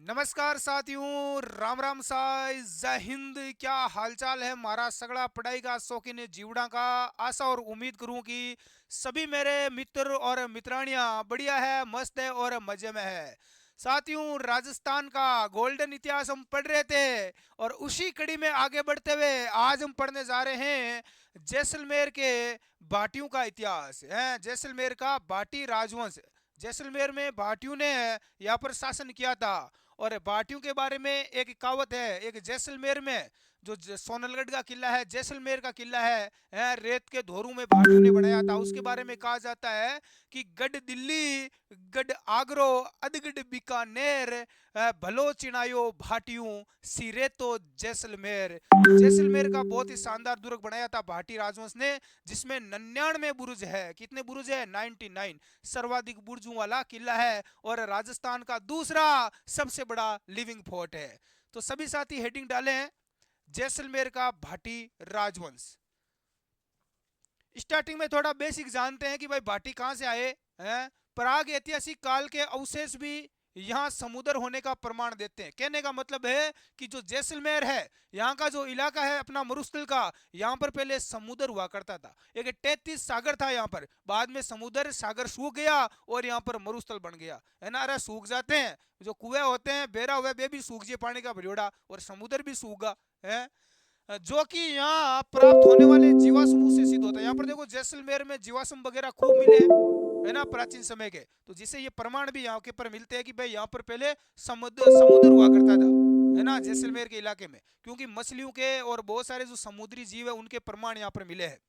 नमस्कार साथियों, राम राम साई, जय हिंद। क्या हालचाल है मारा सगड़ा पढ़ाई का शौकीन जीवड़ा का। आशा और उम्मीद करूं कि सभी मेरे मित्र और मित्रानियां बढ़िया है, मस्त है और मजे में है। साथियों, राजस्थान का गोल्डन इतिहास हम पढ़ रहे थे और उसी कड़ी में आगे बढ़ते हुए आज हम पढ़ने जा रहे हैं जैसलमेर के भाटियों का इतिहास है। जैसलमेर का भाटी राजवंश। जैसलमेर में भाटियों ने यहाँ पर शासन किया था। और भाटियों के बारे में एक कहावत है, एक जैसलमेर में जो सोनलगढ़ का किला है, जैसलमेर का किला है, रेत के धोरू में भाटियों ने बनाया था। उसके बारे में कहा जाता है कि गढ़ दिल्ली, गढ़ आगरो, अधगढ़ बीकानेर, भलो चिनायो भाटियों, सिरे तो जैसलमेर। जैसलमेर का बहुत ही शानदार दुर्ग बनाया था भाटी राजवंश ने, जिसमें 99 बुरुज है। कितने बुरुज है? 99। सर्वाधिक बुर्जों वाला किला है और राजस्थान का दूसरा सबसे बड़ा लिविंग फोर्ट है। तो सभी साथी हेडिंग डाले हैं, जैसलमेर का भाटी राजवंश। स्टार्टिंग में थोड़ा बेसिक जानते हैं कि भाई भाटी कहां से आए हैं। प्राग ऐतिहासिक काल के अवशेष भी यहाँ समुद्र होने का प्रमाण देते हैं। कहने का मतलब है कि जो जैसलमेर है, यहाँ का जो इलाका है अपना मरुस्थल का, यहाँ पर पहले समुद्र हुआ करता था। एक 33 सागर था यहाँ पर, बाद में समुद्र सागर सूख गया और यहाँ पर मरुस्थल बन गया है ना। अरे सूख जाते हैं, जो कुएं होते हैं बेरा हुए वे भी सूख जाए पानी का भरियोड़ा, और समुद्र भी सूखा है। जो कि यहाँ प्राप्त होने वाले जीवाश्मों से सिद्ध होता है। यहाँ पर देखो जैसलमेर में जीवाश्म वगैरह खूब मिले हैं, है ना, प्राचीन समय के। तो जिससे ये प्रमाण भी यहाँ के पर मिलते हैं कि भाई यहाँ पर पहले समुद्र समुद्र हुआ करता था, है ना, जैसलमेर के इलाके में। क्योंकि मछलियों के और बहुत सारे जो समुद्री जीव है उनके प्रमाण यहाँ पर मिले हैं।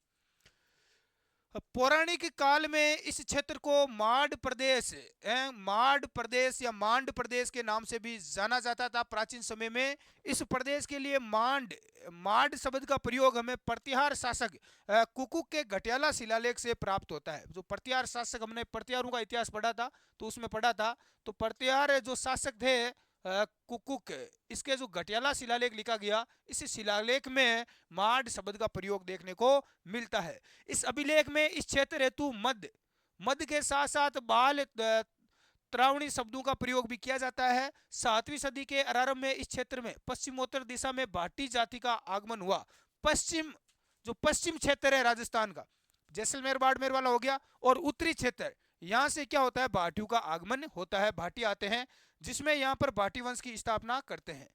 पौराणिक काल में इस क्षेत्र को माड प्रदेश या मांड प्रदेश के नाम से भी जाना जाता था प्राचीन समय में। इस प्रदेश के लिए माड शब्द का प्रयोग हमें प्रतिहार शासक कुकुक के घटियाला शिलालेख से प्राप्त होता है। जो प्रतिहार शासक, हमने प्रतिहारों का इतिहास पढ़ा था तो उसमें पढ़ा था, तो प्रतिहार जो शासक थे कुकुक, इसके जो घटियाला शिलालेख लिखा गया, इस शिलालेख में माड शब्द का प्रयोग देखने को मिलता है। इस अभिलेख में इस क्षेत्र हेतु मध्य मध्य के साथ साथ बाल त्रावणी शब्दों का प्रयोग भी किया जाता है। 7वीं सदी के आरंभ में इस क्षेत्र में पश्चिमोत्तर दिशा में भाटी जाति का आगमन हुआ। पश्चिम क्षेत्र है राजस्थान का, जैसलमेर बाड़मेर वाला हो गया, और उत्तरी क्षेत्र, यहाँ से क्या होता है, भाटियों का आगमन होता है, भाटी आते हैं, जिसमें यहाँ पर भाटी वंश की स्थापना करते हैं।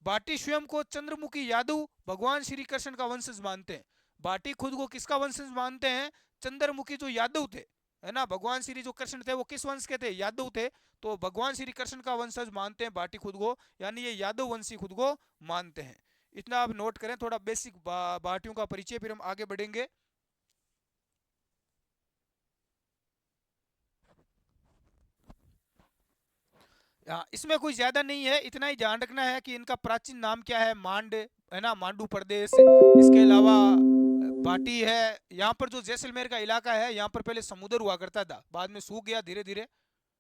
भाटी स्वयं को चंद्रमुखी यादव भगवान श्री कृष्ण का वंशज मानते हैं। भाटी खुद को किसका वंशज मानते हैं? चंद्रमुखी जो यादव थे, है ना, भगवान श्री जो कृष्ण थे वो किस वंश के थे? यादव थे। तो भगवान श्री कृष्ण का वंशज मानते हैं भाटी खुद को, यानी ये यादव वंशी खुद को मानते हैं। इतना आप नोट करें, थोड़ा बेसिक भाटियों का परिचय, फिर हम आगे बढ़ेंगे। इसमें कोई ज्यादा नहीं है, इतना ही ध्यान रखना है कि इनका प्राचीन नाम क्या है, मांड, है ना, मांडू प्रदेश। इसके अलावा भाटी है। यहाँ पर जो जैसलमेर का इलाका है, यहाँ पर पहले समुद्र हुआ करता था, बाद में सूख गया धीरे धीरे,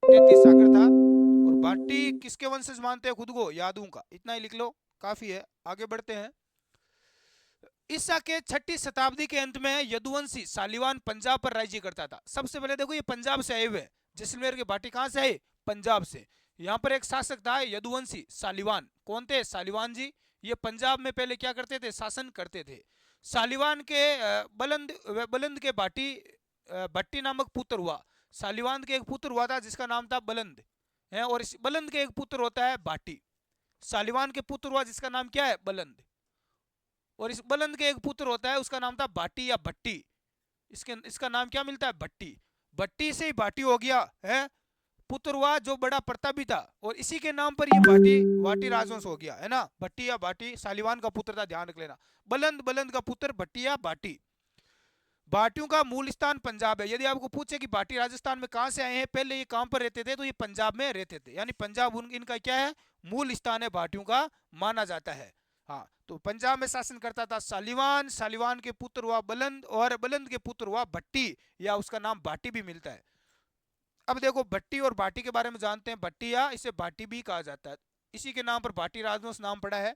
33 सागर था। और भाटी किसके वंशज मानते हैं खुद को? यादवों का। इतना ही लिख लो, काफी है। आगे बढ़ते हैं। ईसा के 6ठी शताब्दी के अंत में यदुवंशी सालीवान पंजाब पर राज्य करता था। सबसे पहले देखो, ये पंजाब से आए हुए, जैसलमेर के भाटी कहां से आए? पंजाब से। यहाँ पर एक शासक था यदुवंशी सालीवान। कौन थे? सालीवान जी। ये पंजाब में पहले क्या करते थे? शासन करते थे। सालीवान के बलंद के भाटी भट्टी नामक पुत्र हुआ। सालीवान के एक पुत्र हुआ था जिसका नाम था बलंद है, और इस बलंद के एक पुत्र होता है भाटी। सालीवान के पुत्र हुआ जिसका नाम क्या है? बलंद। और इस बलंद के एक पुत्र होता है, उसका नाम था भाटी या भट्टी। इसका नाम क्या मिलता है? भट्टी। भट्टी से ही भाटी हो गया है। पुत्र हुआ जो बड़ा प्रतापी था, और इसी के नाम पर ये भाटी भाटी राजवंश हो गया, है ना। भट्टी या भाटी सालीवान का पुत्र था, ध्यान रख लेना। बलंद बलंद का पुत्र भट्टी या भाटी। भाटियों का मूल स्थान पंजाब है। यदि आपको पूछे कि भाटी राजस्थान में कहां से आए हैं, पहले ये कहां पर रहते थे, तो ये पंजाब में रहते थे, यानी पंजाब इनका क्या है? मूल स्थान है, भाटियों का माना जाता है। हाँ, तो पंजाब में शासन करता था सालीवान। सालीवान के पुत्र हुआ बलंद, और बलंद के पुत्र हुआ भट्टी, या उसका नाम भाटी भी मिलता है। अब देखो, भट्टी और भाटी के बारे में जानते हैं। भट्टी या इसे भाटी भी कहा जाता है, इसी के नाम पर भाटी राजवंश नाम पड़ा है।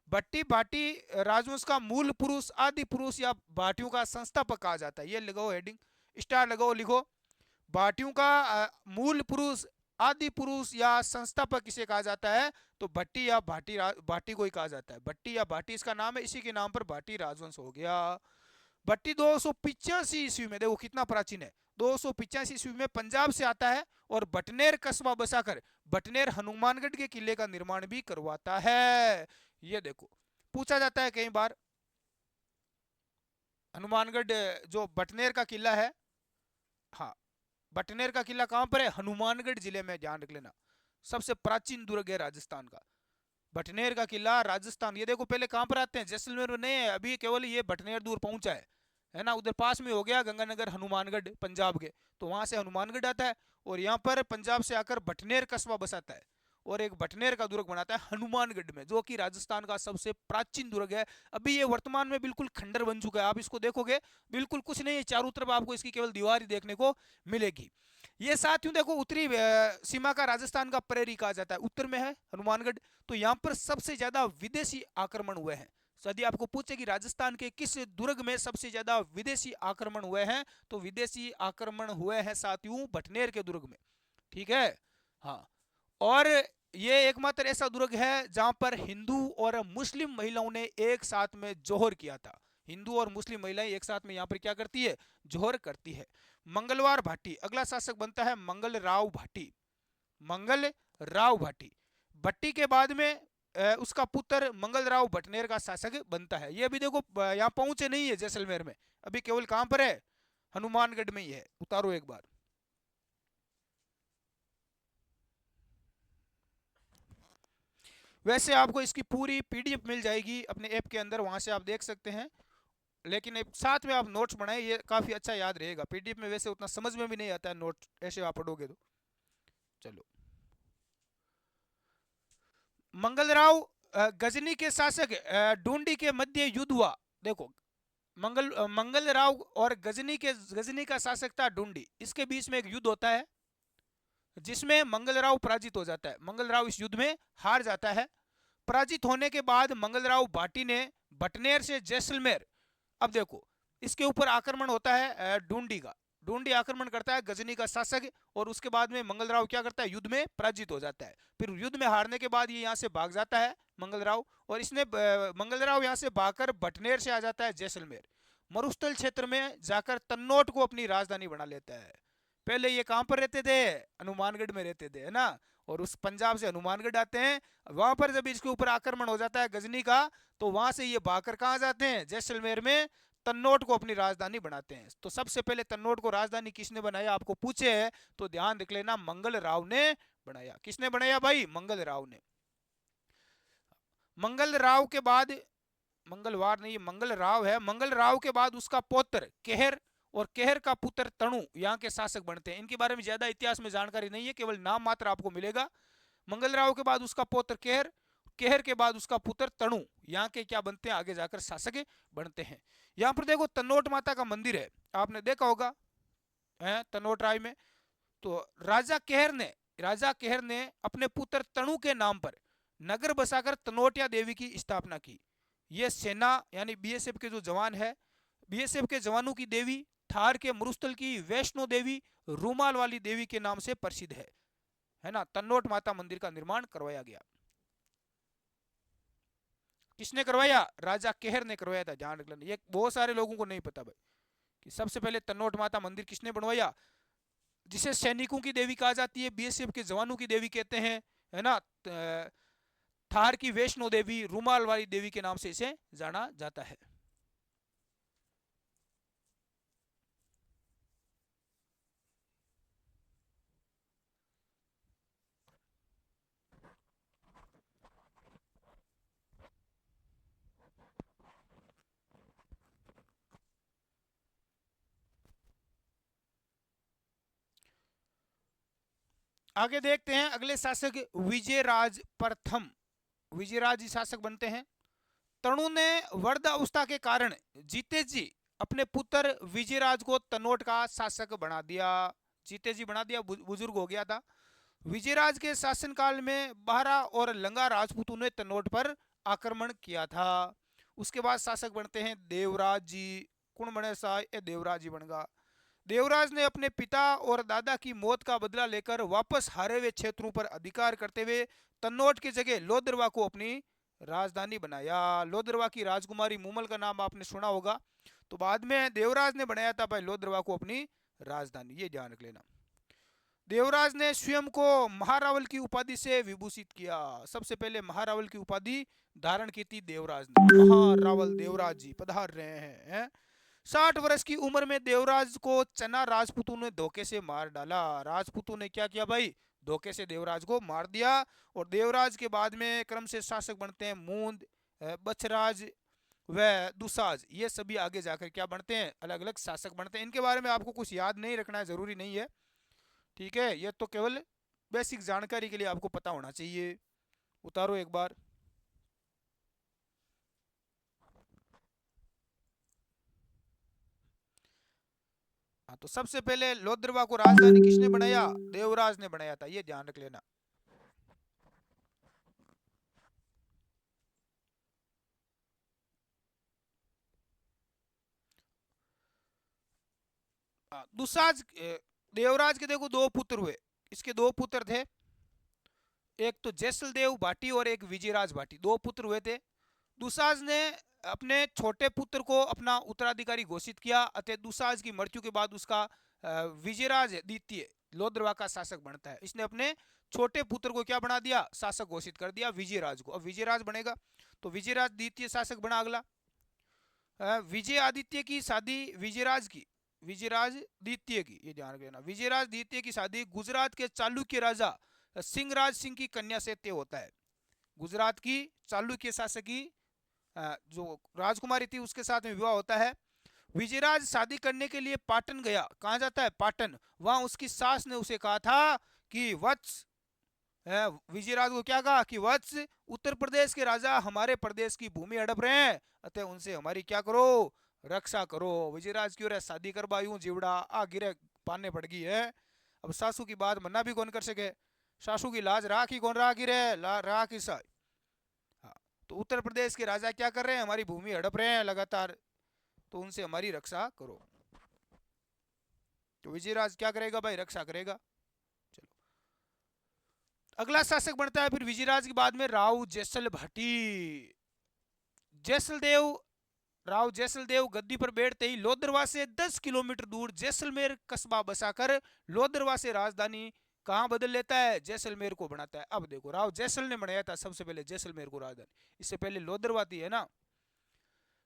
भट्टी भाटी राजवंश का मूल पुरुष, आदि पुरुष, या भाटियों का संस्थापक कहा जाता है। ये लगाओ हेडिंग, स्टार लगाओ, लिखो। भाटियों का मूल पुरुष, आदि पुरुष या संस्थापक किसे कहा जाता है? तो भट्टी या भाटी को ही कहा जाता है। भट्टी या भाटी इसका नाम है, इसी के नाम पर भाटी राजवंश हो गया। भट्टी 285 ईस्वी में, देखो कितना प्राचीन है, 285 ईस्वी में पंजाब से आता है और बटनेर कस्बा बसाकर बटनेर हनुमानगढ़ के किले का निर्माण भी करवाता है। ये देखो पूछा जाता है कई बार, हनुमानगढ़ जो बटनेर का किला है, हाँ बटनेर का किला कहां पर है? हनुमानगढ़ जिले में, ध्यान रख लेना। सबसे प्राचीन दुर्ग है राजस्थान का बटनेर का किला, राजस्थान। ये देखो पहले कहां पर आते हैं? जैसलमेर में नहीं है अभी, केवल ये बटनेर दूर पहुंचा है ना। उधर पास में हो गया गंगानगर हनुमानगढ़ पंजाब के, तो वहां से हनुमानगढ़ आता है और यहाँ पर पंजाब से आकर बटनेर कस्बा बसाता है और एक बटनेर का दुर्ग बनाता है हनुमानगढ़ में, जो कि राजस्थान का सबसे प्राचीन दुर्ग है। अभी ये वर्तमान में बिल्कुल खंडर बन चुका है, आप इसको देखोगे बिल्कुल कुछ नहीं है, चारों तरफ आपको इसकी केवल दीवार ही देखने को मिलेगी। ये साथियों देखो उत्तरी सीमा का राजस्थान का प्रेरी कहा जाता है, उत्तर में है हनुमानगढ़। तो यहाँ पर सबसे ज्यादा विदेशी आक्रमण हुए हैं। यदि आपको पूछे कि राजस्थान के किस दुर्ग में सबसे ज्यादा विदेशी आक्रमण हुए हैं, तो विदेशी आक्रमण हुए हैं साथियों बटनेर के दुर्ग में, ठीक है। हाँ, और ये एकमात्र ऐसा दुर्ग है जहां पर हिंदू और मुस्लिम महिलाओं ने एक साथ में जोहर किया था। हिंदू और मुस्लिम महिलाएं एक साथ में यहाँ पर क्या करती है? जोहर करती है। मंगलवार भाटी, अगला शासक बनता है मंगल राव भाटी। मंगल राव भाटी, भट्टी के बाद में उसका पुत्र मंगल राव भटनेर का शासक बनता है। ये अभी देखो यहाँ पहुंचे नहीं है जैसलमेर में, अभी केवल कहां पर है? हनुमानगढ़ में ही है। उतारो एक बार। वैसे आपको इसकी पूरी पीडीएफ मिल जाएगी अपने ऐप के अंदर, वहां से आप देख सकते हैं, लेकिन साथ में आप नोट्स बनाए, ये काफी अच्छा याद रहेगा। पीडीएफ में वैसे उतना समझ में भी नहीं आता है नोट, ऐसे आप पढ़ोगे तो। चलो, मंगलराव गजनी के शासक डूंडी के मध्य युद्ध हुआ। देखो मंगल राव और गजनी का शासक था डूंडी, इसके बीच में एक युद्ध होता है जिसमें मंगल राव पराजित हो जाता है। मंगल राव इस युद्ध में हार जाता है। पराजित होने के बाद मंगल राव भाटी ने बटनेर से जैसलमेर, अब देखो इसके ऊपर आक्रमण होता है डूंडी का। डूंडी आक्रमण करता है गजनी का शासक, और उसके बाद में मंगल राव क्या करता है? युद्ध में पराजित हो जाता है। फिर युद्ध में हारने के बाद ये यहाँ से भाग जाता है मंगल राव, और इसने मंगल राव यहाँ से भागकर बटनेर से आ जाता है जैसलमेर। मरुस्थल क्षेत्र में जाकर तन्नोट को अपनी राजधानी बना लेता है। पहले ये कहां पर रहते थे? हनुमानगढ़ में रहते थे, है ना। और उस पंजाब से हनुमानगढ़ आते हैं, वहां पर जब इसके ऊपर आक्रमण हो जाता है गजनी का, तो वहां से ये भागकर कहां जाते हैं? जैसलमेर में तन्नोट को अपनी राजधानी बनाते हैं। तो सबसे पहले तन्नोट को राजधानी किसने बनाया आपको पूछे है तो ध्यान रख लेना, मंगल राव ने बनाया। किसने बनाया भाई? मंगल राव ने। मंगल राव के बाद, मंगलवार नहीं, मंगल राव है। मंगल राव के बाद उसका पौत्र केहर और केहर का पुत्र तणु यहाँ के शासक बनते हैं। इनके बारे में ज्यादा इतिहास में जानकारी नहीं है, केवल नाम मात्र आपको मिलेगा। मंगल राव के बाद उसका पौत्र केहर, केहर के बाद उसका पुत्र तणु यहाँ के क्या बनते हैं? आगे जाकर शासक बनते हैं। यहाँ पर देखो तन्नोट माता का मंदिर है, आपने देखा होगा है तन्नोट राय में। तो राजा केहर ने अपने पुत्र तणु के नाम पर नगर बसाकर तनोटिया देवी की स्थापना की। ये सेना यानी बीएसएफ के जो जवान है, बीएसएफ के जवानों की देवी, थार के मरुस्थल की वैष्णो देवी, रूमाल वाली देवी के नाम से प्रसिद्ध है ना। तन्नोट माता मंदिर का निर्माण करवाया गया। किसने करवाया? राजा केहर ने करवाया था, ध्यान रख लेना। ये बहुत सारे लोगों को नहीं पता भाई कि सबसे पहले तन्नोट माता मंदिर किसने बनवाया, जिसे सैनिकों की देवी कहा जाती है, बीएसएफ के जवानों की देवी कहते हैं, है ना। थार की वैष्णो देवी, रूमाल वाली देवी के नाम से इसे जाना जाता है। आगे देखते हैं अगले शासक विजयराज प्रथम। विजयराज शासक बनते हैं। तणु ने वृद्धावस्था के कारण जीते जी अपने पुत्र विजयराज को तनोट का शासक बना दिया। जीते जी बना दिया, बुजुर्ग हो गया था। विजयराज के शासनकाल में बारा और लंगा राजपूतों ने तनोट पर आक्रमण किया था। उसके बाद शासक बनते हैं देवराज जी। कौन बने सा? ये देवराज जी बन गया। देवराज ने अपने पिता और दादा की मौत का बदला लेकर वापस हारे हुए क्षेत्रों पर अधिकार करते हुए तन्नौट की जगह लोदरवा को अपनी राजधानी बनाया। लोदरवा की राजकुमारी मूमल का नाम आपने सुना होगा। तो बाद में देवराज ने बनाया था भाई लोदरवा को अपनी राजधानी, ये ध्यान रख लेना। देवराज ने स्वयं को महारावल की उपाधि से विभूषित किया। सबसे पहले महारावल की उपाधि धारण की थी देवराज ने। महारावल देवराज जी पधार रहे हैं। 60 वर्ष की उम्र में देवराज को चना राजपूतों ने धोखे से मार डाला। राजपूतों ने क्या किया भाई, धोखे से देवराज को मार दिया। और देवराज के बाद में क्रम से शासक बनते हैं मूंद, बछराज व दुसाज। ये सभी आगे जाकर क्या बनते हैं, अलग अलग शासक बनते हैं। इनके बारे में आपको कुछ याद नहीं रखना है, जरूरी नहीं है, ठीक है। ये तो केवल बेसिक जानकारी के लिए आपको पता होना चाहिए। उतारो एक बार। हाँ, तो सबसे पहले लोदरवा को राजधानी किसने बनाया, देवराज ने बनाया था, ये ध्यान रख लेना। दुसाज देवराज के देखो दो पुत्र हुए। इसके दो पुत्र थे, एक तो जैसल देव भाटी और एक विजयराज भाटी, दो पुत्र हुए थे। दुसाज ने अपने छोटे पुत्र को अपना उत्तराधिकारी घोषित किया, अतः दुसाज की मृत्यु के बाद उसका विजयराज द्वितीय लोदरवा का शासक बनता है। इसने अपने छोटे पुत्र को क्या बना दिया, शासक घोषित कर दिया, विजयराज को। अब विजयराज बनेगा तो विजयराज द्वितीय शासक बना। अगला विजय आदित्य की शादी विजयराज की, विजयराज द्वितीय की, ये ध्यान रखना, विजयराज द्वितीय की शादी गुजरात के चालुक्य राजा सिंहराज सिंह की कन्या से तय होता है। गुजरात की चालुक्य शासक की जो राजकुमारी थी उसके साथ में विवाह होता है। विजयराज शादी करने के लिए पाटन गया। कहाँ जाता है, पाटन। वहां उसकी सास ने उसे कहा था कि वत्स, विजयराज को क्या कहा कि वत्स, उत्तर प्रदेश के राजा हमारे प्रदेश की भूमि हड़प रहे हैं, अतः उनसे हमारी क्या करो, रक्षा करो। विजयराज क्यों रहे, शादी करवा यूं जीवड़ा आ गिरे पाने पड़ गई है। अब सासू की बात मना भी कौन कर सके, सासू की लाज राख ही कौन रहा गिरे, राख ही सा। हाँ, तो उत्तर प्रदेश के राजा क्या कर रहे हैं, हमारी भूमि हड़प रहे हैं लगातार, तो उनसे हमारी रक्षा करो। तो विजयराज क्या करेगा भाई, रक्षा करेगा। चलो, अगला शासक बनता है फिर विजयराज के बाद में राव जैसल भाटी। जैसलदेव, राव जैसलदेव गद्दी पर बैठते ही लोदरवा से 10 किलोमीटर दूर जैसलमेर कस्बा बसाकर लोदरवा से राजधानी कहां बदल लेता है, जैसलमेर को बनाता है। अब देखो, राव जैसल ने बनाया था सबसे पहले जैसलमेर को राजधानी, इससे पहले लोदरवा थी, है ना।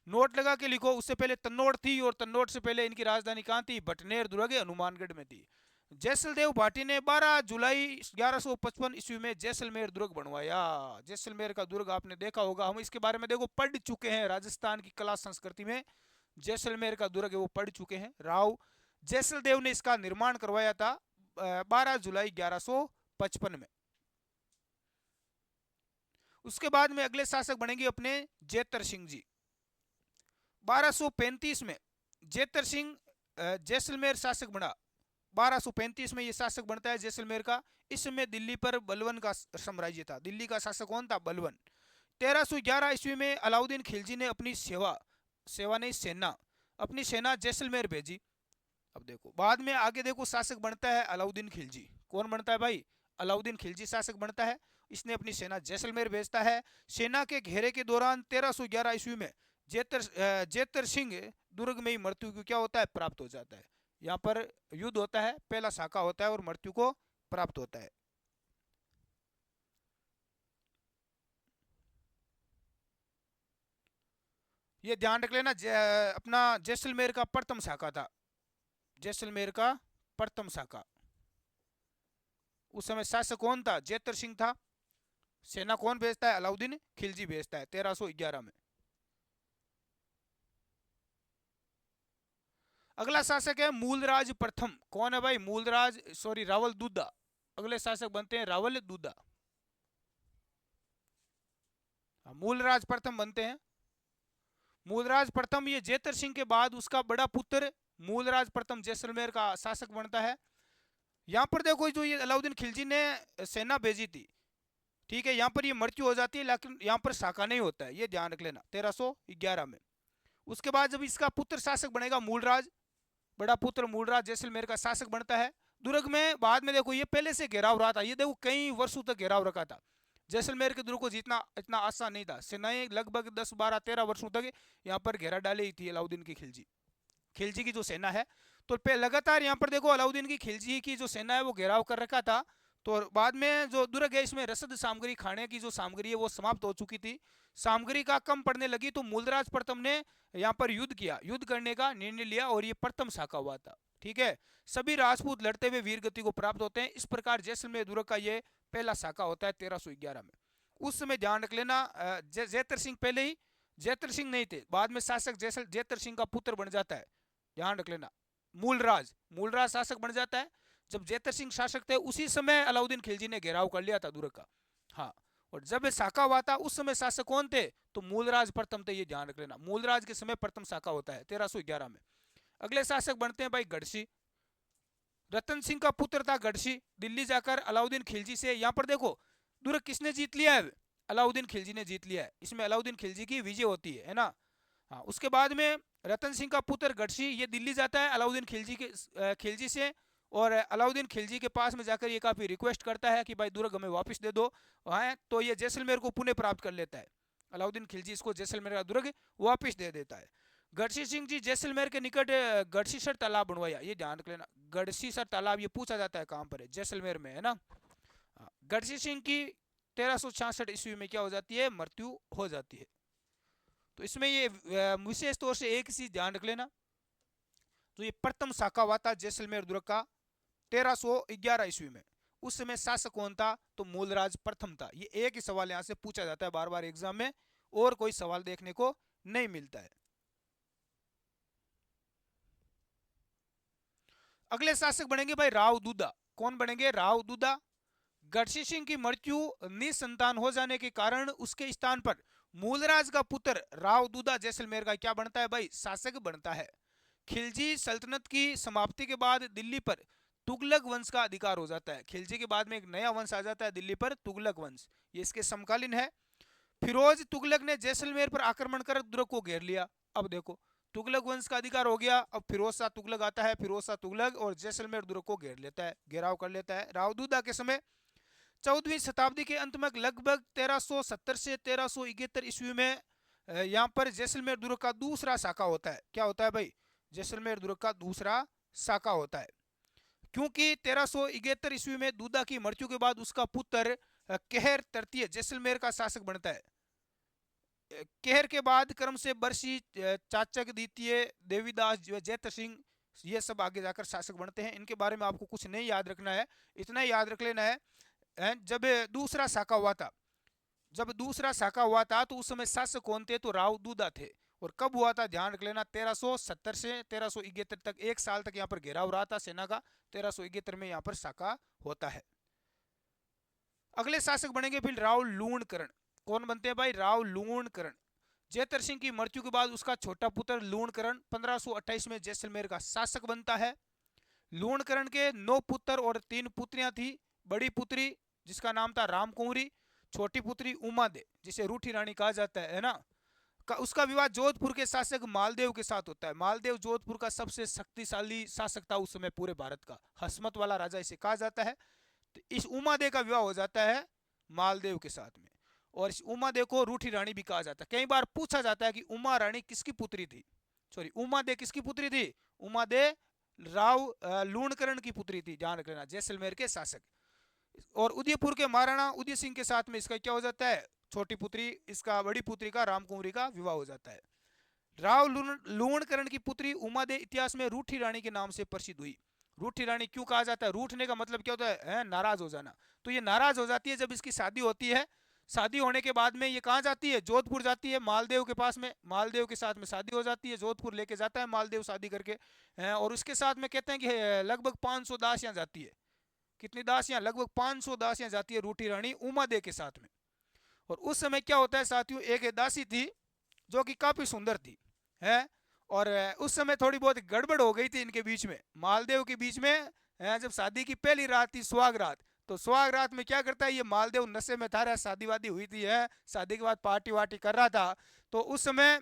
नोट लगा के लिखो, उससे पहले तन्नौर थी, और तन्नौर से पहले इनकी राजधानी कहां थी, बटनेर दुर्ग हनुमानगढ़ में थी। जैसलदेव भाटी ने 12 जुलाई 1155 ईस्वी में जैसलमेर दुर्ग बनवाया। जैसलमेर का दुर्ग आपने देखा होगा, हम इसके बारे में देखो पढ़ चुके हैं, राजस्थान की कला संस्कृति में जैसलमेर का दुर्ग है वो पढ़ चुके हैं। राव जैसलदेव ने इसका निर्माण करवाया था 12 जुलाई 1155 में। उसके बाद में अगले शासक बनेंगे अपने जेतर सिंह जी। 1235 में जेतर सिंह जैसलमेर शासक बना। 1235 में ये शासक बनता है जैसलमेर का। इस समय दिल्ली पर बलवन का साम्राज्य था। दिल्ली का शासक कौन था, बलवन। 1311 ईस्वी में अलाउद्दीन खिलजी ने अपनी सेवा नहीं सेना, अपनी सेना जैसलमेर भेजी। अब देखो बाद में आगे देखो शासक बनता है अलाउद्दीन खिलजी। कौन बनता है भाई, अलाउद्दीन खिलजी शासक बनता है। इसने अपनी सेना जैसलमेर भेजता है। सेना के घेरे के दौरान 1311 ईस्वी में जेतर सिंह दुर्ग में ही मृत्यु को क्या होता है, प्राप्त हो जाता है। यहाँ पर युद्ध होता है, पहला साका होता है और मृत्यु को प्राप्त होता है। ये ध्यान रख लेना, अपना जैसलमेर का प्रथम शाखा था, जैसलमेर का प्रथम शाखा। उस समय शासक कौन था, जेतर सिंह था। सेना कौन भेजता है, अलाउद्दीन खिलजी भेजता है 1311 में। अगला शासक है मूलराज प्रथम। कौन है भाई, मूलराज, सॉरी रावल दूधा। अगले शासक बनते हैं रावल दूधा, मूलराज प्रथम बनते हैं। मूलराज प्रथम ये जेतर सिंह के बाद उसका बड़ा पुत्र मूलराज प्रथम जैसलमेर का शासक बनता है। यहां पर देखो जो ये अलाउद्दीन खिलजी ने सेना भेजी थी, ठीक है, यहां पर ये मृत्यु हो जाती है, लेकिन यहां पर शाखा नहीं होता है, ये ध्यान रख लेना 1311 में। उसके बाद जब इसका पुत्र शासक बनेगा मूलराज, बड़ा पुत्र मूलराज जैसलमेर का शासक बनता है। दुर्ग में बाद में देखो ये पहले से घेराव रहा था, ये देखो कई वर्षों तक घेराव रखा था। जैसलमेर के दुर्ग को जीतना इतना आसान नहीं था। सेनाएं लगभग 10 12 13 वर्षों तक यहाँ पर घेरा डाली ही थी अलाउद्दीन की खिलजी खिलजी की जो सेना है। तो लगातार यहाँ पर देखो अलाउद्दीन की खिलजी की जो सेना है वो घेराव कर रखा था। तो बाद में जो दुर्ग है इसमें रसद सामग्री, खाने की जो सामग्री है वो समाप्त हो चुकी थी। सामग्री का कम पड़ने लगी तो मूलराज प्रथम ने यहाँ पर युद्ध किया, युद्ध करने का निर्णय लिया और ये प्रथम शाखा हुआ था। ठीक है, सभी राजपूत लड़ते हुए वीर गति को प्राप्त होते हैं। इस प्रकार जैसलमेर दुर्ग का ये पहला शाखा होता है 1311 में। उस समय ध्यान रख लेना जैतर सिंह पहले ही जैतर सिंह नहीं थे, बाद में शासक जैतर सिंह का पुत्र बन जाता है। ध्यान रख लेना, मूलराज मूलराज शासक बन जाता है। जब जैतर सिंह शासक थे उसी समय अलाउद्दीन खिलजी ने घेराव कर लिया था दुर्ग का। हाँ, और जब शाखा हुआ था उस समय शासक कौन थे, तो मूलराज प्रथम थे। ये ध्यान रख लेना, मूलराज के समय प्रथम शाखा होता है 1311 में। अगले शासक बनते हैं भाई गढ़सी। रतन सिंह का पुत्र था गढ़सी, दिल्ली जाकर अलाउद्दीन खिलजी से, यहाँ पर देखो दुर्ग किसने जीत लिया है, अलाउद्दीन खिलजी ने जीत लिया है। इसमें अलाउद्दीन खिलजी की विजय होती है ना। हाँ, उसके बाद में रतन सिंह का पुत्र गढ़सी ये दिल्ली जाता है अलाउद्दीन खिलजी से, और अलाउद्दीन खिलजी के पास में जाकर ये काफ़ी रिक्वेस्ट करता है कि भाई दुर्ग हमें वापस दे दो। हाँ, तो ये जैसलमेर को पुनः प्राप्त कर लेता है। अलाउद्दीन खिलजी इसको जैसलमेर का दुर्ग वापस दे देता है। गढ़सी सिंह जी जैसलमेर के निकट गढ़सीसर तालाब बनवाया, ये ध्यान रख लेना। गढ़सीसर तालाब ये पूछा जाता है कहाँ पर है, जैसलमेर में है ना। गढ़सी सिंह की 1366 ईस्वी में क्या हो जाती है, मृत्यु हो जाती है। तो इसमें ये विशेष तौर से एक चीज ध्यान रख लेना, जो ये प्रथम शाखा हुआ था जैसलमेर दुर्ग का 1311 ईस्वी में, उस समय शासक कौन था, तो मूलराज प्रथम था। ये एक ही सवाल यहां से पूछा जाता है बार बार एग्जाम में, और कोई सवाल देखने को नहीं मिलता है। अगले शासक बनेंगे भाई राव दूदा। कौन बनेंगे, राव दूदा। गढ़सी सिंह की मृत्यु निसंतान हो जाने के कारण उसके स्थान पर मूलराज का पुत्र राव दूदा जैसलमेर का क्या बनता है भाई, शासक बनता है। खिलजी सल्तनत की समाप्ति के बाद दिल्ली पर तुगलक वंश का अधिकार हो जाता है। खिलजी के बाद में एक नया वंश आ जाता है दिल्ली पर, तुगलक वंश, ये इसके समकालीन है। फिरोज तुगलक ने जैसलमेर पर आक्रमण कर दुर्ग को घेर लिया। अब देखो तुगलक वंश का अधिकार हो गया, अब फिरोज शाह तुगलक आता है, फिरोज शाह तुगलक और जैसलमेर दुर्ग को घेर लेता है, घेराव कर लेता है। रावदूदा के समय 14वीं शताब्दी के अंत में लगभग 1370 से 1371 ईस्वी में यहाँ पर जैसलमेर दुर्ग का दूसरा शाखा होता है। क्या होता है भाई, जैसलमेर दुर्ग का दूसरा शाखा होता है। क्योंकि 1371 ईस्वी में दूदा की मृत्यु के बाद उसका पुत्र कहर तृतीय जैसलमेर का शासक बनता है। कहर के बाद क्रम से बरसी, चाचक द्वितीय, देवीदास, जैतर सिंह, ये सब आगे जाकर शासक बनते हैं। इनके बारे में आपको कुछ नहीं याद रखना है, इतना ही याद रख लेना है। जब दूसरा शाखा हुआ था, जब दूसरा शाखा हुआ था तो उस समय शासक कौन थे, तो राव दूदा थे। और कब हुआ था, ध्यान रख लेना, 1370 से 1371 तक, एक साल तक यहाँ पर घेराव रहा था सेना का। 1371 में यहाँ पर शाखा होता है। अगले शासक बनेंगे फिर राव लूणकरण। कौन बनते हैं भाई, राव लूणकरण। जैतर सिंह की मृत्यु के बाद उसका छोटा पुत्र लूणकरण 1528 में जैसलमेर का शासक बनता है। लूणकरण के 9 पुत्र और 3 पुत्रियां थी। बड़ी पुत्री जिसका नाम था रामकुंवरी, छोटी पुत्री उमा दे जिसे रूठी रानी कहा जाता है ना, उसका विवाह जोधपुर के शासक मालदेव के साथ होता है। मालदेव जोधपुर का सबसे शक्तिशाली शासक था उस समय पूरे भारत का, हसमत वाला राजा इसे कहा जाता है। तो इस उमा दे का विवाह हो जाता है मालदेव के साथ में, और इस उमा दे को रूठी रानी भी कहा जाता है। कई बार पूछा जाता है कि उमा रानी किसकी पुत्री थी, सॉरी उमा दे किसकी पुत्री थी, उमा दे राव लूणकरण की पुत्री थी, ध्यान रख लेना, जैसलमेर के शासक। और उदयपुर के महाराणा उदय सिंह के साथ में इसका क्या हो जाता है, छोटी पुत्री, इसका बड़ी पुत्री का रामकुंवरी का विवाह हो जाता है। राव लूणकरण की पुत्री उमा दे इतिहास में रूठी रानी के नाम से प्रसिद्ध हुई। रूठी रानी क्यों कहा जाता है, रूठने का मतलब क्या होता है, नाराज हो जाना। तो ये नाराज हो जाती है जब इसकी शादी होती है। शादी होने के बाद में ये कहाँ जाती है, जोधपुर जाती है, मालदेव के पास में, मालदेव के साथ में शादी हो जाती है, जोधपुर लेके जाता है मालदेव शादी करके। और उसके साथ में कहते हैं कि लगभग 500 दासियां जाती है। कितनी दासियां, लगभग 500 दासियां जाती है रूठी रानी उमा दे के साथ में। और उस समय क्या होता है साथियों, एक दासी थी जो कि काफी सुंदर थी है, और उस समय थोड़ी बहुत गड़बड़ हो गई थी इनके बीच में, मालदेव के बीच में। जब शादी की पहली रात थी, सुहाग रात, तो सुहाग रात में क्या करता है ये मालदेव, नशे में था, शादी वादी हुई थी है, शादी के बाद पार्टी वार्टी कर रहा था। तो उस समय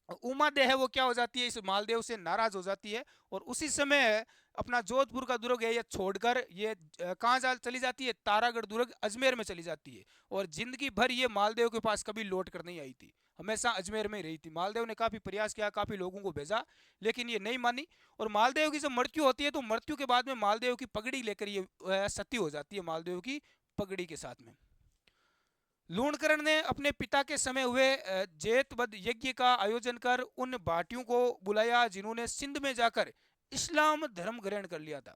उमा दे है वो क्या हो जाती है, इस मालदेव से नाराज हो जाती है और उसी समय अपना जोधपुर का दुर्ग है ये छोड़कर ये कहाँ चली जाती है, तारागढ़ दुर्ग अजमेर में चली जाती है। और जिंदगी भर ये मालदेव के पास कभी लौट कर नहीं आई थी, हमेशा अजमेर में रही थी। मालदेव ने काफ़ी प्रयास किया, काफ़ी लोगों को भेजा, लेकिन ये नहीं मानी। और मालदेव की जब मृत्यु होती है तो मृत्यु के बाद में मालदेव की पगड़ी लेकर ये सती हो जाती है, मालदेव की पगड़ी के साथ में। लूणकरण ने अपने पिता के समय हुए जेतवद यज्ञ का आयोजन कर उन भाटियों को बुलाया जिन्होंने सिंध में जाकर इस्लाम धर्म ग्रहण कर लिया था,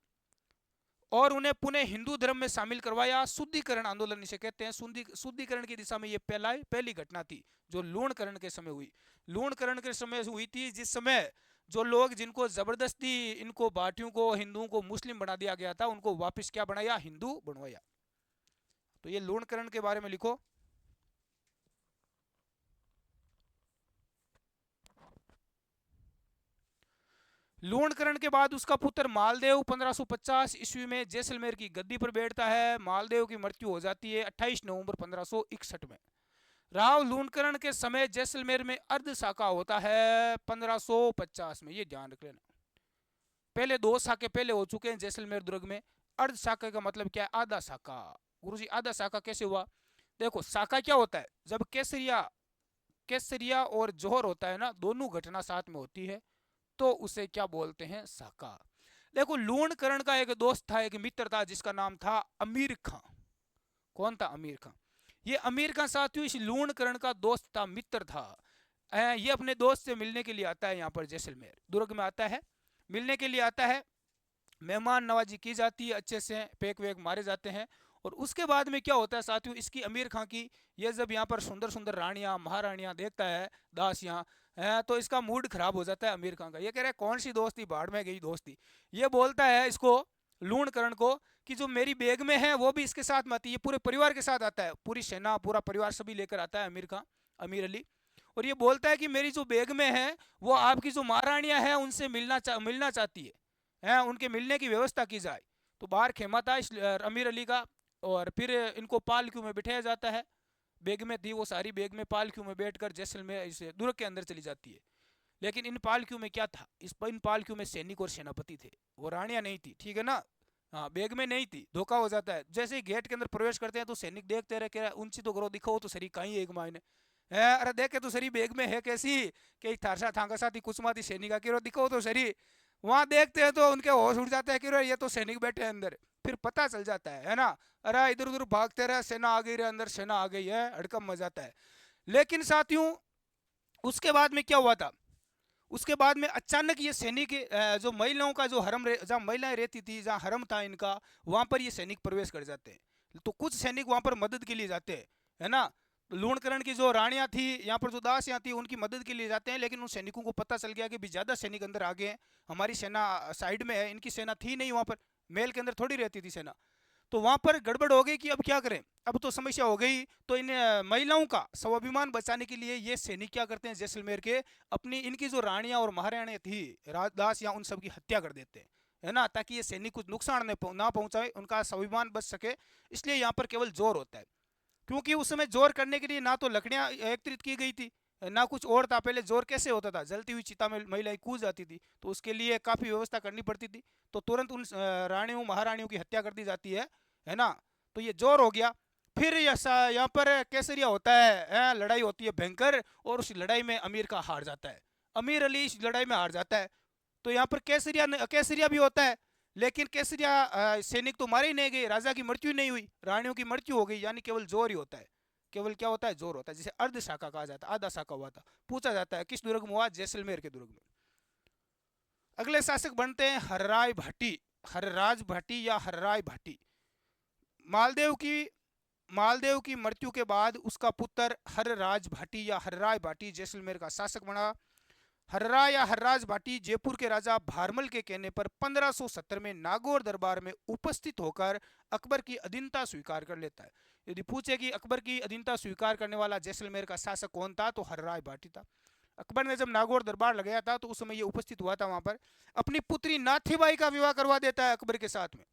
और उन्हें पुनः हिंदू धर्म में शामिल करवाया। शुद्धिकरण आंदोलन इसे कहते हैं। शुद्धिकरण की दिशा में ये पहली घटना थी जो लूणकरण के समय हुई। लूणकरण के समय हुई थी जिस समय जो लोग जिनको जबरदस्ती इनको भाटियों को हिंदुओं को मुस्लिम बना दिया गया था उनको वापस क्या बनाया, हिंदू बनवाया। तो ये लूणकरण के बारे में लिखो। लूणकरण के बाद उसका पुत्र मालदेव 1550 ईस्वी में जैसलमेर की गद्दी पर बैठता है। मालदेव की मृत्यु हो जाती है 28 नवंबर 1561 में। राव लूणकरण के समय जैसलमेर में अर्ध शाखा होता है 1550 में, ये ध्यान रख लेना। पहले 2 शाखे पहले हो चुके हैं जैसलमेर दुर्ग में। अर्ध शाखा का मतलब क्या है, आधा शाखा। गुरुजी आधा शाखा कैसे हुआ, देखो शाखा क्या होता है, जब केसरिया केसरिया और जोहर होता है ना, दोनों घटना साथ में होती है तो उसे क्या बोलते हैं, शाखा। देखो लूणकरण का एक दोस्त था, एक मित्र था जिसका नाम था अमीर खां। कौन था, अमीर खां। ये अमीर खां साथियों इस लूणकरण का दोस्त था, मित्र था। ये अपने दोस्त से मिलने के लिए आता है यहाँ पर जैसलमेर दुर्ग में आता है, मिलने के लिए आता है। मेहमान नवाजी की जाती है, अच्छे से पेक वेक मारे जाते हैं। और उसके बाद में क्या होता है साथियों, इसकी अमीर खां की, ये जब यहाँ पर सुंदर सुंदर रानियां महारानियां देखता है, दासियां, तो इसका मूड खराब हो जाता है अमीर खां का। ये कह रहा है कौन सी दोस्ती, बाढ़ में गई दोस्ती। ये बोलता है इसको लूणकरण को कि जो मेरी बेग में है वो भी इसके साथ में आती है, पूरे परिवार के साथ आता है, पूरी सेना पूरा परिवार सभी लेकर आता है अमीर खां, अमीर अली। और ये बोलता है कि मेरी जो बेग में है वो आपकी जो महारानियां हैं उनसे मिलना चाहती है, उनके मिलने की व्यवस्था की जाए। तो बाहर खेमा था इस अमीर अली का, और फिर इनको पालकियों में बिठाया जाता है। बेग में थी वो सारी, बेग में पालकियों में बैठकर जैसलमेर इस दुर्ग के अंदर चली जाती है। लेकिन इन पालकियों में क्या था, इन पालकियों में सैनिक और सेनापति थे, वो रानियां नहीं थी, ठीक है ना। हाँ बेग में नहीं थी, धोखा हो जाता है। जैसे ही गेट के अंदर प्रवेश करते हैं तो सैनिक देखते रहे, कह ऊंची तो करो, दिखाओ तो सरी कहीं एक मायने है, अरे देखे तो सरी बेग में है कैसी, कि थारसा थांगा साथी कुछ माती सैनिका की दिखाओ तो सरी। वहां देखते हैं तो उनके होश उड़ जाते हैं कि ये तो सैनिक बैठे हैं अंदर। फिर पता चल जाता है ना, अरे इधर उधर भागते रहे, सेना आ गई रे अंदर, सेना आ गई है, हड़कम मच जाता है। लेकिन साथियों उसके बाद में क्या हुआ था, उसके बाद में अचानक ये सैनिक जो महिलाओं का जो हरम जहाँ महिलाएं रहती थी, जहाँ हरम था इनका, वहां पर ये सैनिक प्रवेश कर जाते हैं। तो कुछ सैनिक वहां पर मदद के लिए जाते हैं, है ना। तो लूणकरण की जो रानियां थी यहाँ पर, जो दासियां थी, उनकी मदद के लिए जाते हैं। लेकिन उन सैनिकों को पता चल गया कि भी ज़्यादा सैनिक अंदर आ गए हैं, हमारी सेना साइड में है, इनकी सेना थी नहीं वहाँ पर, मेल के अंदर थोड़ी रहती थी सेना। तो वहां पर गड़बड़ हो गई कि अब क्या करें, अब तो समस्या हो गई। तो इन महिलाओं का स्वाभिमान बचाने के लिए ये सैनिक क्या करते हैं, जैसलमेर के अपनी इनकी जो रानियां और महारानियां थी, राजदास या उन सब की हत्या कर देते हैं, है ना, ताकि ये सैनिक कुछ नुकसान ना पहुंचाए, उनका स्वाभिमान बच सके। इसलिए यहाँ पर केवल जोर होता है, क्योंकि उस समय जोर करने के लिए ना तो लकड़ियां एकत्रित की गई थी, ना कुछ और था। पहले जोर कैसे होता था, जलती हुई चिता में महिलाएं कूद जाती थी, तो उसके लिए काफ़ी व्यवस्था करनी पड़ती थी। तो तुरंत उन रानियों महारानियों की हत्या कर दी जाती है ना। तो ये जोर हो गया। फिर यहाँ पर केसरिया होता है, लड़ाई होती है भयंकर, और उस लड़ाई में अमीर का हार जाता है, अमीर अली इस लड़ाई में हार जाता है। तो यहाँ पर केसरिया केसरिया भी होता है, लेकिन केसरिया सैनिक तो मारे ही नहीं गए, राजा की मृत्यु नहीं हुई, रानियों की मृत्यु हो गई, यानी केवल जोर ही होता है। केवल क्या होता है, जोर होता है, जिसे अर्ध शाखा कहा जाता है, आधा शाखा हुआ था। पूछा जाता है किस दुर्ग में हुआ, जैसलमेर के दुर्ग में। अगले शासक बनते हैं हर्राय भाटी, हर्राज भाटी या हर्राय भाटी। मालदेव की मालदेव की मृत्यु के बाद उसका पुत्र हर्राज भाटी या हर्राय भाटी जैसलमेर का शासक बना। हर्रा या हर्राज भाटी जयपुर के राजा भारमल के कहने पर 1570 में नागौर दरबार में उपस्थित होकर अकबर की अधीनता स्वीकार कर लेता है। यदि पूछे कि अकबर की अधीनता स्वीकार करने वाला जैसलमेर का शासक कौन था, तो हर्राय भाटी था। अकबर ने जब नागौर दरबार लगाया था तो उस समय ये उपस्थित हुआ था वहां पर। अपनी पुत्री नाथीबाई का विवाह करवा देता है अकबर के साथ में,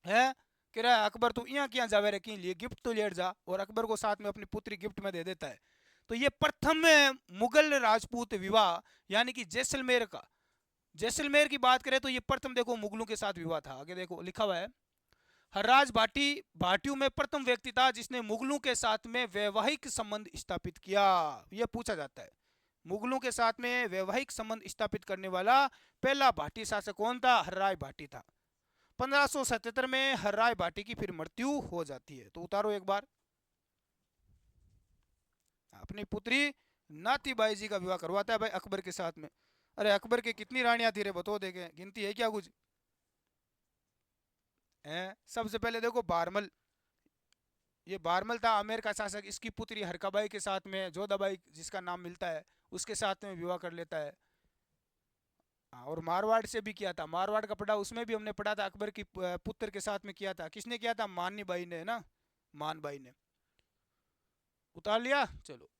है कह रहा है अकबर तू यहाँ क्या जावे रे, की लिए गिफ्ट तो लेट जा, और अकबर को साथ में अपनी पुत्री गिफ्ट में दे देता है। तो ये प्रथम मुगल राजपूत विवाह यानी कि जैसलमेर का, जैसलमेर की बात करें तो ये प्रथम देखो मुगलों के साथ विवाह था। आगे देखो लिखा हुआ है, हर्राज भाटी भाटियों में प्रथम व्यक्ति था जिसने मुगलों के साथ में वैवाहिक संबंध स्थापित किया। यह पूछा जाता है, मुगलों के साथ में वैवाहिक संबंध स्थापित करने वाला पहला भाटी शासक कौन था? हर्राय भाटी था। 1577 में हर्राय भाटी की फिर मृत्यु हो जाती है। तो उतारो एक बार, अपनी पुत्री नातीबाई जी का विवाह करवाता है भाई अकबर के साथ में। अरे अकबर के कितनी रानियां थी रे बताओ, देखे गिनती है क्या कुछ है? सबसे पहले देखो बारमल, ये बारमल था आमेर का शासक, इसकी पुत्री हरकाबाई के साथ में जोधाबाई जिसका नाम मिलता है उसके साथ में विवाह कर लेता है। और मारवाड़ से भी किया था, मारवाड़ का पढ़ा उसमें भी हमने पढ़ा था, अकबर की पुत्र के साथ में किया था। किसने किया था? माननी बाई ने, ना मानबाई ने। उतार लिया। चलो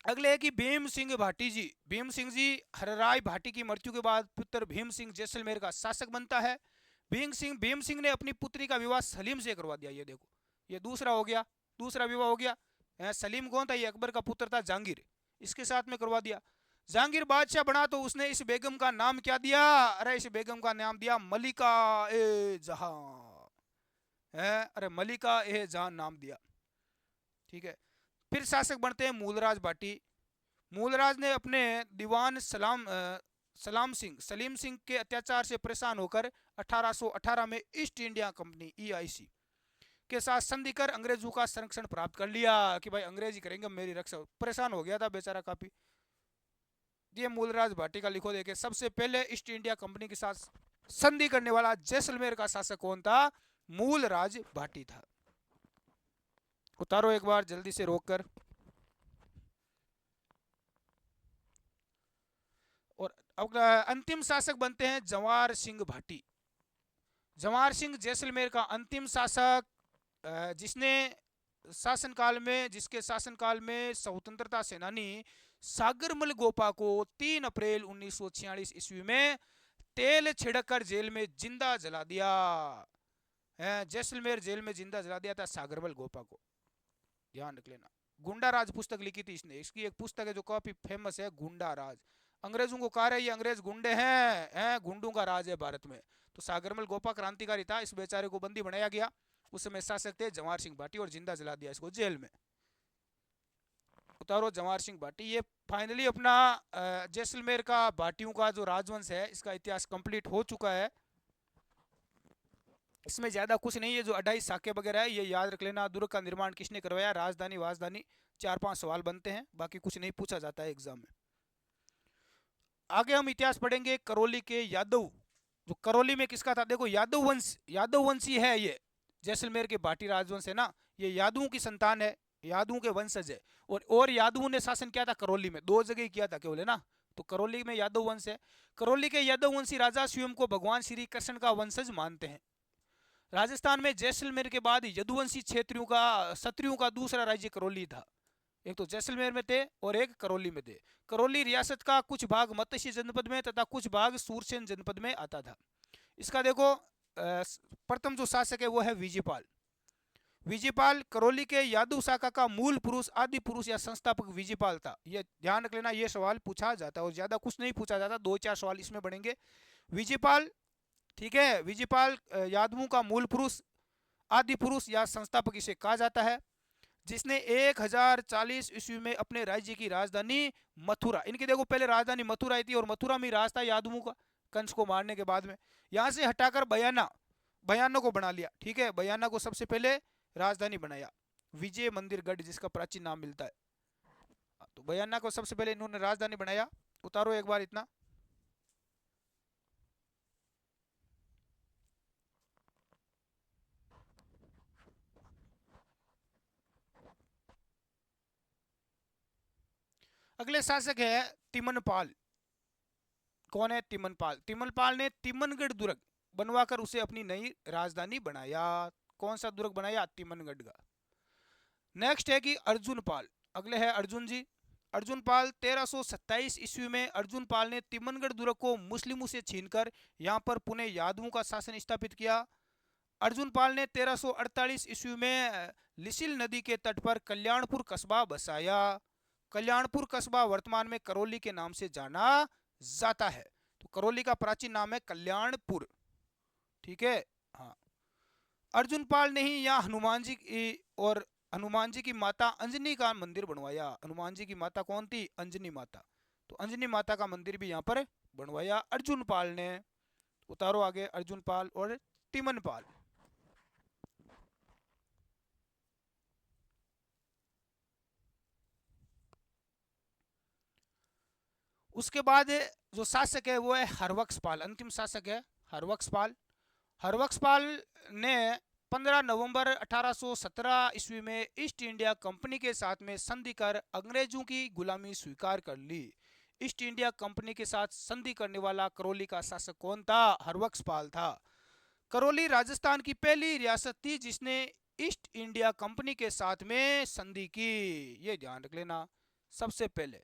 अगले है कि भीम सिंह भाटी जी। भीम सिंह जी हरराय भाटी की मृत्यु के बाद पुत्र भीम सिंह जैसलमेर का शासक बनता है। भीम सिंह ने अपनी पुत्री का विवाह सलीम से करवा दिया। ये देखो, ये दूसरा हो गया, दूसरा विवाह हो गया। सलीम कौन था? ये अकबर का पुत्र था जहांगीर, इसके साथ में करवा दिया। जहांगीर बादशाह बना तो उसने इस बेगम का नाम क्या दिया? अरे इस बेगम का नाम दिया मलिका ए जहां है। अरे मलिका ए जहां नाम दिया। ठीक है, फिर शासक बनते हैं मूलराज भाटी। मूलराज ने अपने दीवान सलीम सिंह के अत्याचार से परेशान होकर 1818 में ईस्ट इंडिया कंपनी EIC के साथ संधि कर अंग्रेजों का संरक्षण प्राप्त कर लिया कि भाई अंग्रेजी करेंगे मेरी रक्षा। परेशान हो गया था बेचारा काफी। ये मूलराज भाटी का लिखो देखे, सबसे पहले ईस्ट इंडिया कंपनी के साथ संधि करने वाला जैसलमेर का शासक कौन था? मूलराज भाटी था। उतारो एक बार जल्दी से रोक कर। और अब अंतिम शासक बनते हैं जवाहर सिंह भाटी। जवाहर सिंह जैसलमेर का अंतिम शासक, जिसने शासनकाल में, जिसके शासनकाल में स्वतंत्रता सेनानी सागरमल गोपा को 3 अप्रैल 1946 ईस्वी में तेल छिड़ककर जेल में जिंदा जला दिया है। जैसलमेर जेल में जिंदा जला दिया था सागरमल गोपा को, ध्यान रख लेना। गुंडा राज पुस्तक लिखी थी इसने, इसकी एक पुस्तक है जो काफी फेमस है, गुंडा राज। अंग्रेजों को कह रहे ये अंग्रेज गुंडे हैं, गुंडों का राज है भारत में। तो सागरमल गोपा क्रांतिकारी था, इस बेचारे को बंदी बनाया गया। उस समय शासक थे जवाहर सिंह भाटी और जिंदा जला दिया इसको जेल में। उतारो जवाहर सिंह भाटी। ये फाइनली अपना जैसलमेर का भाटियों का जो राजवंश है इसका इतिहास कंप्लीट हो चुका है। इसमें ज्यादा कुछ नहीं है, जो 28 शाखे वगैरह है ये याद रख लेना। दुर्ग का निर्माण किसने करवाया? राजधानी वाजधानी, 4-5 सवाल बनते हैं, बाकी कुछ नहीं पूछा जाता है एग्जाम में। आगे हम इतिहास पढ़ेंगे करौली के यादव। जो करौली में किसका था? देखो यादव वंशी है ये, जैसलमेर के भाटी राजवंश है ना, ये यादवों की संतान है, यादवों के वंशज है। और यादवों ने शासन किया था करौली में, 2 जगह किया था केवल, है ना। तो करौली में यादव वंश है। करौली के यादव वंशी राजा स्वयं को भगवान श्री कृष्ण का वंशज मानते हैं। राजस्थान में जैसलमेर के बाद यदुवंशी क्षत्रियों का दूसरा राज्य करौली था। एक तो जैसलमेर में थे और एक करौली में थे। करौली रियासत का कुछ भाग मत्स्य जनपद में तथा कुछ भाग सूरसेन जनपद में आता था। इसका देखो प्रथम जो शासक है वो है विजयपाल। विजयपाल करौली के यादव शाखा का मूल पुरुष, आदि पुरुष या संस्थापक विजयपाल था। ये ध्यान रख लेना, ये सवाल पूछा जाता है और ज्यादा कुछ नहीं पूछा जाता, 2-4 सवाल इसमें बढ़ेंगे। विजयपाल, ठीक है, विजयपाल यादवों का मूल पुरुष, आदि पुरुष या संस्थापक इसे कहा जाता है, जिसने 1040 ईस्वी में अपने राज्य की राजधानी मथुरा, इनकी देखो पहले राजधानी मथुरा थी और मथुरा में राज था यादवों का कंस को मारने के बाद में, यहां से हटाकर बयाना को बना लिया। ठीक है, बयाना को सबसे पहले राजधानी बनाया, विजय मंदिर गढ़ जिसका प्राचीन नाम मिलता है। तो बयाना को सबसे पहले इन्होंने राजधानी बनाया। उतारो एक बार इतना। अगले शासक है तिमनपाल। कौन है? तिमनपाल। तिमनपाल ने तिमनगढ़ दुर्ग बनवाकर उसे अपनी नई राजधानी बनाया। कौन सा दुर्ग बनाया? तिमनगढ़ का। नेक्स्ट है कि अर्जुन पाल। अगले है अर्जुन जी। अर्जुन पाल 1327 ईस्वी में अर्जुन पाल ने तिमनगढ़ दुर्ग को मुस्लिमों से छीनकर यहां पर पुनः यादवों का शासन स्थापित किया। अर्जुन पाल ने 1348 ईस्वी में लिसिल नदी के तट पर कल्याणपुर कस्बा बसाया। कल्याणपुर कस्बा वर्तमान में करौली के नाम से जाना जाता है। तो करौली का प्राचीन नाम है कल्याणपुर। ठीक है। हाँ। अर्जुन पाल ने ही यहाँ हनुमान जी और हनुमान जी की माता अंजनी का मंदिर बनवाया। हनुमान जी की माता कौन थी? अंजनी माता। तो अंजनी माता का मंदिर भी यहाँ पर बनवाया अर्जुन पाल ने। उतारो आगे अर्जुन पाल और तिमन पाल। उसके बाद जो शासक है वो है हरवक्स पाल, अंतिम शासक है हरवक्स पाल। हरवक्स पाल ने 15 नवंबर 1817 ईस्वी में ईस्ट इंडिया कंपनी के साथ में संधि कर अंग्रेजों की गुलामी स्वीकार कर ली। ईस्ट इंडिया कंपनी के साथ संधि करने वाला करौली का शासक कौन था? हरवक्स पाल था। करौली राजस्थान की पहली रियासत थी जिसने ईस्ट इंडिया कंपनी के साथ में संधि की। ये ध्यान रख लेना, सबसे पहले।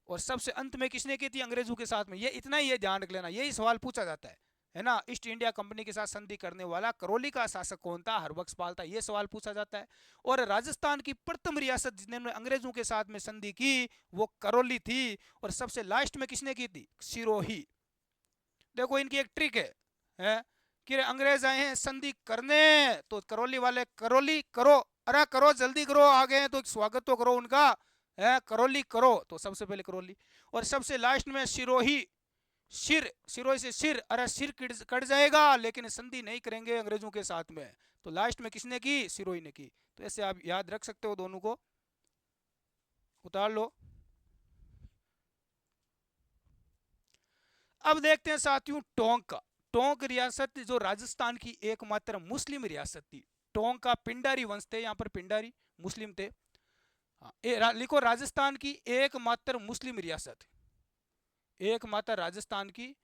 और सबसे अंत में किसने की थी? अंग्रेजों के साथ में। ये इतना ही ये ध्यान रख लेना, यही सवाल पूछा जाता है ना। ईस्ट इंडिया कंपनी के साथ संधि करने वाला करौली का शासक कौन था? हरबख्श पाल था। ये सवाल पूछा जाता है। और राजस्थान की प्रथम रियासत जिसने अंग्रेजों के साथ में संधि की वो करौली थी। और सबसे लास्ट में किसने की थी? सिरोही। देखो इनकी एक ट्रिक है कि अंग्रेज आए हैं संधि करने, तो करौली वाले करौली करो, अरे करो जल्दी करो, आ गए हैं तो स्वागत तो करो उनका, है करौली करो। तो सबसे पहले करौली। और सबसे लास्ट में सिरोही, सिर, सिरोही से सिर, अरे सिर कट जाएगा लेकिन संधि नहीं करेंगे अंग्रेजों के साथ में। तो लास्ट में किसने की? सिरोही ने की। तो ऐसे आप याद रख सकते हो दोनों को, उतार लो। अब देखते हैं साथियों टोंक का। टोंक रियासत जो राजस्थान की एकमात्र मुस्लिम रियासत थी। टोंक का पिंडारी वंश थे, यहाँ पर पिंडारी मुस्लिम थे। हाँ, लिखो राजस्थान की एकमात्र मुस्लिम रियासत, एकमात्र राजस्थान की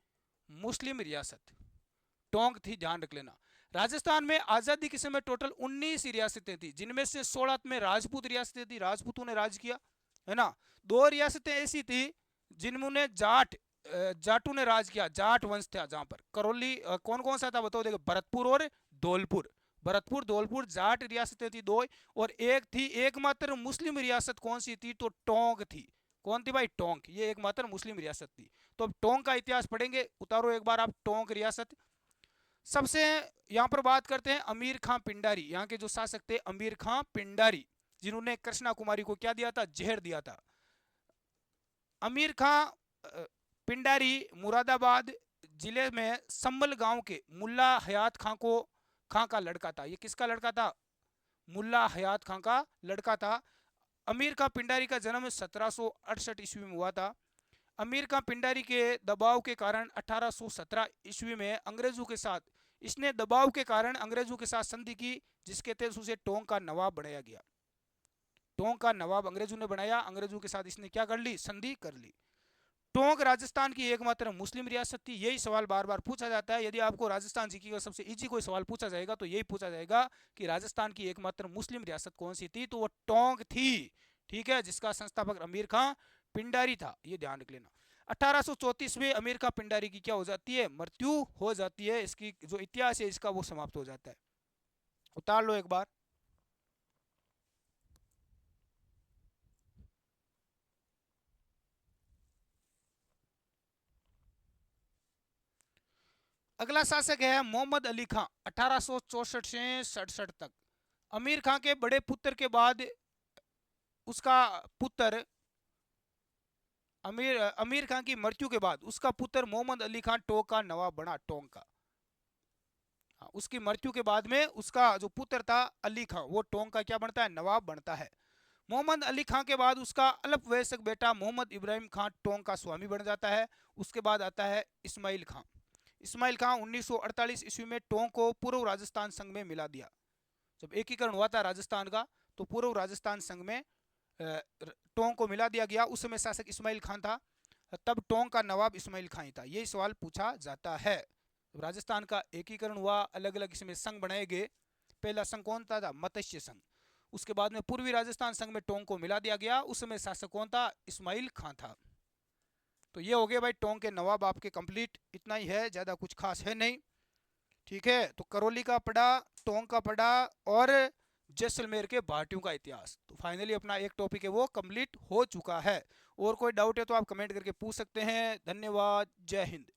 मुस्लिम रियासत टोंक थी, ध्यान रख लेना। राजस्थान में आजादी के समय टोटल 19 रियासतें थी, जिनमें से 16 में राजपूत रियासतें थी, राजपूतों ने राज किया, है ना। 2 रियासतें ऐसी थी जिनमें जाटू ने राज किया, जाट वंश था। जहां पर करौली कौन कौन सा था बताओ, देखो भरतपुर और धौलपुर। भरतपुर धौलपुर जाट रियासतें थी 2। और एक थी एकमात्र मुस्लिम रियासत, कौन सी थी? तो टोंक थी। कौन थी भाई? टोंक। ये एकमात्र मुस्लिम रियासत थी। तो अब टोंक का इतिहास पढ़ेंगे, उतारो एक बार आप टोंक रियासत। सबसे यहाँ पर बात करते हैं अमीर खां पिंडारी, यहाँ के जो शासक थे अमीर खां पिंडारी, जिन्होंने कृष्णा कुमारी को क्या दिया था? जहर दिया था। अमीर खां पिंडारी मुरादाबाद जिले में संबल गांव के मुल्ला हयात खां का लड़का था। ये किसका लड़का था? मुल्ला हयात खां का लड़का था। अमीर खां पिंडारी का जन्म 1768 ईस्वी में हुआ था। अमीर खां पिंडारी के दबाव के कारण 1817 ईस्वी में अंग्रेजों के साथ, इसने दबाव के कारण अंग्रेजों के साथ संधि की, जिसके तहत उसे टोंक का नवाब बनाया गया। टोंक का नवाब अंग्रेजों ने बनाया, अंग्रेजों के साथ इसने क्या कर ली? संधि कर ली। टोंक राजस्थान की एकमात्र मुस्लिम रियासत थी। यही सवाल बार बार पूछा जाता है। यदि आपको राजस्थान जीके का सबसे इजी कोई सवाल पूछा जाएगा तो यही पूछा जाएगा कि राजस्थान की एकमात्र मुस्लिम रियासत कौन सी थी? तो वो टोंक थी। ठीक है, जिसका संस्थापक अमीर खां पिंडारी था, ये ध्यान रख लेना। 1834 में अमीर खां पिंडारी की क्या हो जाती है? मृत्यु हो जाती है। इसकी जो इतिहास है इसका वो समाप्त हो जाता है। उतार लो एक बार। अगला शासक है मोहम्मद अली खां, 1864 से 67 तक। अमीर खां के बड़े पुत्र के बाद उसका पुत्र अमीर खां की मृत्यु के बाद उसका पुत्र मोहम्मद अली खां टोंक का नवाब बना, टोंक का। हाँ, उसकी मृत्यु के बाद में उसका जो पुत्र था अली खां, वो टोंक का क्या बनता है? नवाब बनता है। मोहम्मद अली खां के बाद उसका अल्पवयस्क बेटा मोहम्मद इब्राहिम खां टोंक का स्वामी बन जाता है। उसके बाद आता है इस्माइल खां। इस्माइल खां 1948 ईस्वी में टोंक को पूर्व राजस्थान संघ में मिला दिया। जब एकीकरण हुआ था राजस्थान का तो पूर्व राजस्थान संघ में टोंक को मिला दिया गया। उस समय शासक इस्माइल खान था, तब टोंक का नवाब इस्माइल खान ही था। यही सवाल पूछा जाता है। राजस्थान का एकीकरण हुआ, अलग अलग इसमें संघ बनाए गए। पहला संघ कौन था? मत्स्य संघ। उसके बाद में पूर्वी राजस्थान संघ में टोंक को मिला दिया गया। उस समय शासक कौन था? इस्माइल खान था। तो ये हो गया भाई टोंक के नवाब आपके कंप्लीट। इतना ही है, ज़्यादा कुछ खास है नहीं। ठीक है, तो करौली का पढ़ा, टोंक का पढ़ा और जैसलमेर के भाटियों का इतिहास। तो फाइनली अपना एक टॉपिक है वो कंप्लीट हो चुका है। और कोई डाउट है तो आप कमेंट करके पूछ सकते हैं। धन्यवाद, जय हिंद।